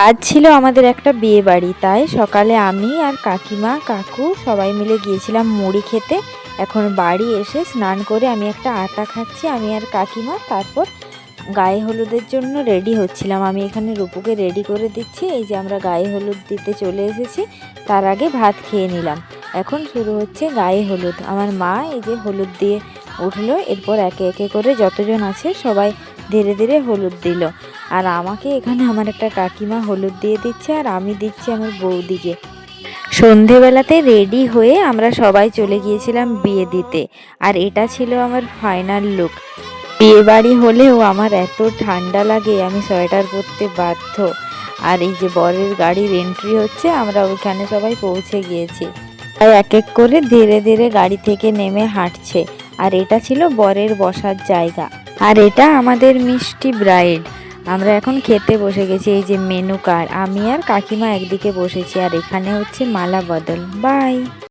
আজ ছিল আমাদের একটা বিয়ে বাড়ি, তাই সকালে আমি আর কাকিমা কাকু সবাই মিলে গিয়েছিলাম মুড়ি খেতে। এখন বাড়ি এসে স্নান করে আমি একটা আতা খাচ্ছি, আমি আর কাকিমা। তারপর গায়ে হলুদের জন্য রেডি হচ্ছিলাম। আমি এখানে রূপুকে রেডি করে দিচ্ছি। এই যে আমরা গায়ে হলুদ দিতে চলে এসেছি, তার আগে ভাত খেয়ে নিলাম। এখন শুরু হচ্ছে গায়ে হলুদ। আমার মা এই যে হলুদ দিয়ে উঠলো, এরপর একে একে করে যতজন আছে সবাই ধীরে ধীরে হলুদ দিল। আর আমাকে এখানে আমার একটা কাকিমা হলুদ দিয়ে দিচ্ছে, আর আমি দিচ্ছি আমার বৌদিকে। সন্ধেবেলাতে রেডি হয়ে আমরা সবাই চলে গিয়েছিলাম বিয়ে দিতে। আর এটা ছিল আমার ফাইনাল লুক। বিয়ে বাড়ি হলেও আমার এত ঠান্ডা লাগে, আমি সোয়েটার পরতে বাধ্য। আর এই যে বরের গাড়ির এন্ট্রি হচ্ছে, আমরা ওইখানে সবাই পৌঁছে গিয়েছি। তাই এক এক করে ধীরে ধীরে গাড়ি থেকে নেমে হাঁটছে। আর এটা ছিল বরের বসার জায়গা। আর এটা আমাদের মিষ্টি ব্রাইড। আমরা এখন খেতে বসে গেছি। এই যে মেনু কার্ড, আমি আর কাকিমা একদিকে বসেছি, আর এখানে হচ্ছে মালা বদল। বাই।